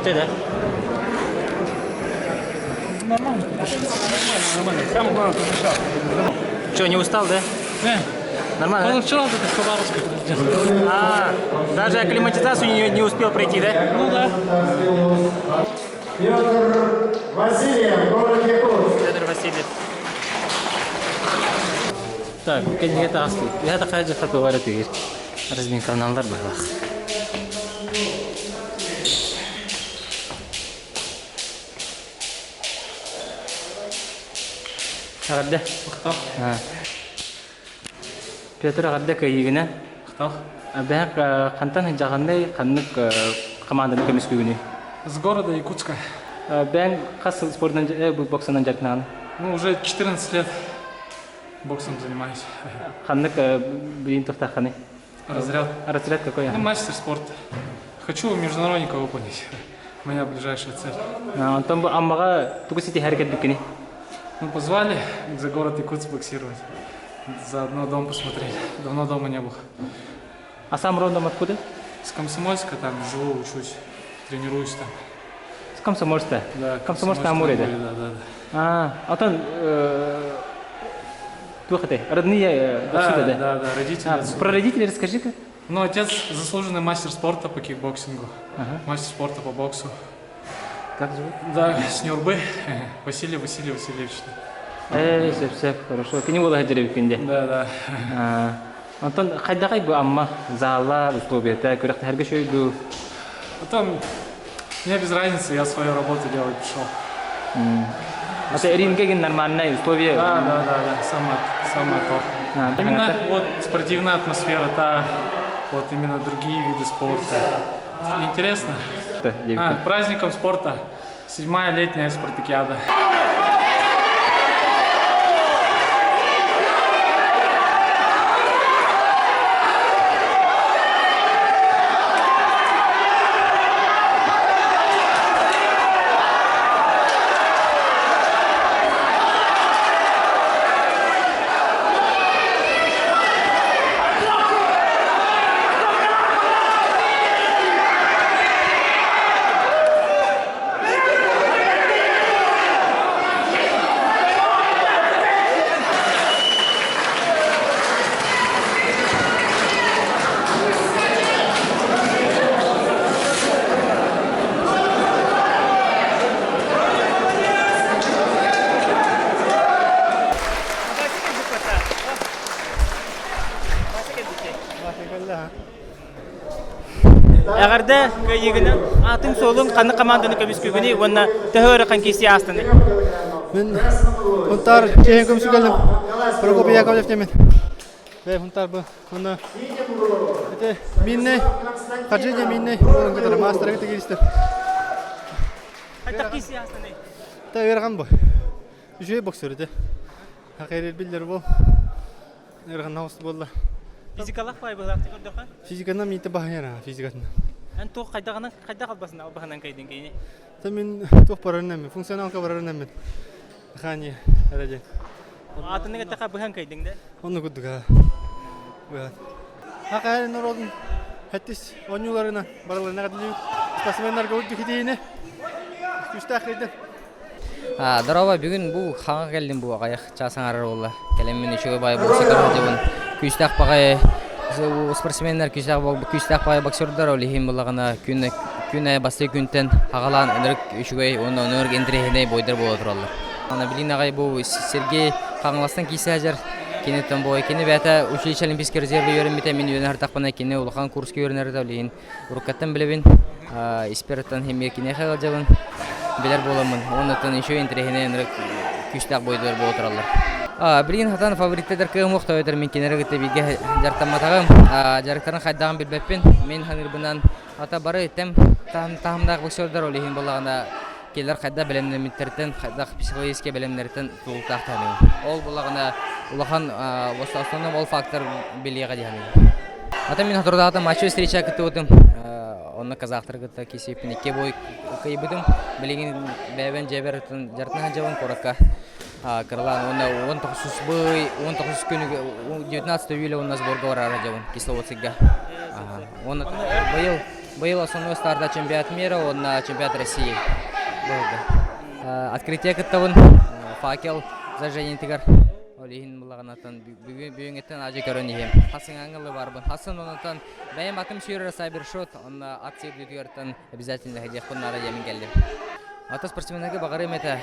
Да? Нормально. Что, не устал, да? Нормально? Вчера вот это в Хабаровске. Даже акклиматизацию не успел пройти, да? Ну да. Петр Васильев, город Якутск. Петр Васильев. Так, это асты. Я такая же, как говорят, размин каналдар было. Агадда. Петр агадда кайгына. Абда кантан жагандай каннык команданың көмүскүгүнү. С города Якутска. Бен касыл спортдан боксандан жакнан. Ну, уже 14 лет боксом занимаюсь. Каннык бин токтаханы. Разряд. Разряд какой? Ну, мастер спорта. Хочу международника выполнить. Моя ближайшая цель. Антон аммага тугусити харакет бикини. Ну, позвали за город Якутск боксировать. Заодно дом посмотреть. Давно дома не был. А сам родом откуда? С Комсомольска, там живу, учусь, тренируюсь там. С Комсомольска? Да. Комсомольска Амуре, да? Да. Антон, родные отсюда, да? Да, родители. Про родителей расскажи-ка. Ну, отец заслуженный мастер спорта по кикбоксингу, мастер спорта по боксу. Как зовут? Да, с Нюрбы, Василий Васильевич. Все, хорошо. Кини была деревкинде. Да. Антон, хайдагай бу амма зала условия-то, көрөктө herге шөйдү. Потом, мне без разницы, я свою работу делать пришел. Ринге нормальные условия. Да, самое то. Именно вот спортивная атмосфера, вот именно другие виды спорта. Интересно? Праздником спорта 7-я летняя спартакиада. Әгәрдә кайгына атын солын қаны команданы көмүскүгүнү онна тәһөрө канкеси астыны. Мен хунтар чейин көмүскүгүнү Прокоп Яковлев темен. Бе хунтар бу онна эте минне хаджиде минне онун кетер мастер кетер киристер. Кайта киси астыны. Та берган бу. Üçüye boksörü de. Hakeri bilir bu. Ergan host bolla. Физикалах бай булакты көрдөкөн. Физиканы мите бахаяна, физиканы. Ан тох кайдаганы кайда калбасын ал баханан кайдын кейни. Тамин тох параннам, функционал кабараннам. Хани, араje. Атыны гата бахан кайдың да. Onu kudduga. Бат. Hakeri нородун хаттис онюларына бараларына кадылып, спортсмендерге өтү кетейине. Күстахыды. Дарова бүгін бұл қаңға келдім бұл ағаяқ жасаңарар олы. Келеммен үшіге бай бұл секарға жабын. Күстақ бағай спортсмендер күстақ бағай боксердар олихин бұлағына күн ай басты күнтен ағалан өнірік үшіге оны өнірік ендрехіне бойдар бола тұралар. Ана білін ағай бұл Сергей қаңластан кейсі әжер кенеттен бой. Кені бәті училище олимпийский резерві өрінбеті мен өні артақпына кені ұлған курске өрінерді олихин. Ұрыққаттан білебін, исперттан хемия кене қағал жабын. Билер боламын. Оннан еще интернет күштәк бойдылар боло туралар. Билген хатан фавориттер кем мохта өтер мен кенерге биге жартаматагым. Жарыктарын хайдаган билбеппин. Мен ханыр бунан ата бары тем тамдак боксердер олихин болаганда келер хайда белемнерден хайда психологический белемнерден тултактаны. Ол болаганда улахан основном ол фактор билега дигән. Ата мен хатырда матчы встреча көтөдüm. Онна казахтарга кесип неке бой кайбыдым. Билеген бәбен жебертен жартына жабын коракка. Кырлан онда 19 бой, 19 күнүгө 19 июля у нас сборга бар жабын Кисловодскига. Он быйыл основной старта чемпионат мира, он на чемпионат России. Открытие кыттабын факел зажжение тигар. Олихин булаганатан бүгүнгөтөн ажы көрөнүем. Хасын аңылы барбын. Хасын онотан бәйем атым сүйрөр сайбершот, онна ат сейдүгөртөн обязательно хедехуннара емин келди. Ата спортсмендерге багары мета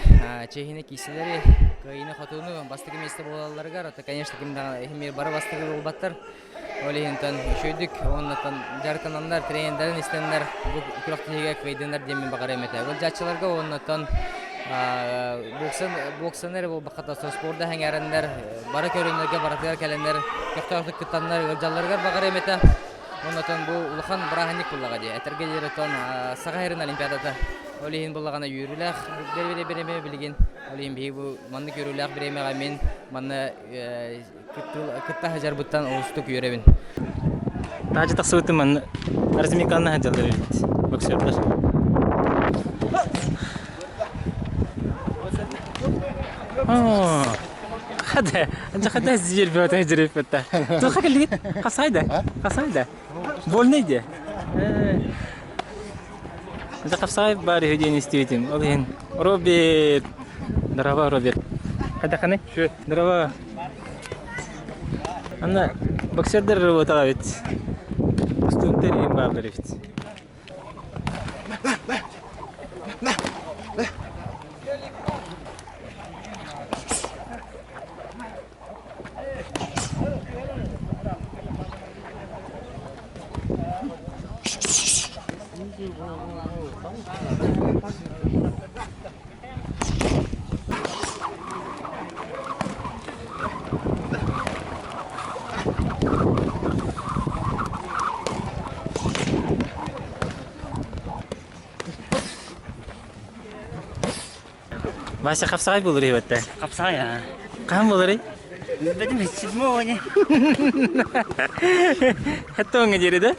чехине киселери, кайны хатуну бастыгы месте болаларга, ата конечно кимден эмир бары бастыгы болбаттар. Олихинтан шөйдүк, оннотан жарканандар, тренерлер, истемдер бу күрөктөгө кайдындар демин багары мета. Бул жачыларга оннотан боксанер бұл бақата спорда хәңәрендер, бары көрінерге баратығар кәлендер, көқтауқтық күттанлар, өлжаларғар бағар еметі. Оннатан бұл ұлыған бірағанник бұлаға де. Әтірге деретон саға ерін олимпиадата. Олейін бұлағана үйіріләқ береме білген. Олейін бей бұл манны көріләқ беремеға мен манны күтті хажар бұттан олыстық үйіребін. Тажы тақсы өтім манны арзымеканна хажалар өрбет. Боксердар. Хада зир бөт әжіріп бөтті. Тұлға келдігін? Қасайды? Больныйды? Қапсай бар үйден істейтім. Ол ең Роберт. Драва Роберт. Хада қаны? Драва. Ана боксердер отаға бет. Студенттер ең бағдар бет. Вася қапсағай болыр ебетті? Қапсағай, Қам болыр? Бәдім седьмой ойне. Хәтті оңы жереді?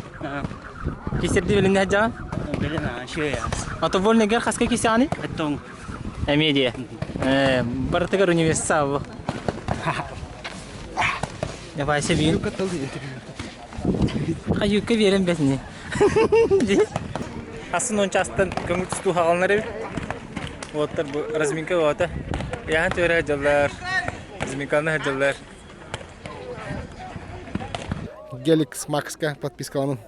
Кесерді білінді әджаған? Білін, шөй. Аты вольный гер қасқа кесе аны? Хәтті оң. Әмедия. Бартығар университет бұл. Вася бейін. Қайюкка берем бәсіне. Асын онча астан көңі түсту қағалынар ебі. Оттар бұл разминка оты. Яғын төрі әджалар. Разминканы әджалар. Геликс Макска подписка оның.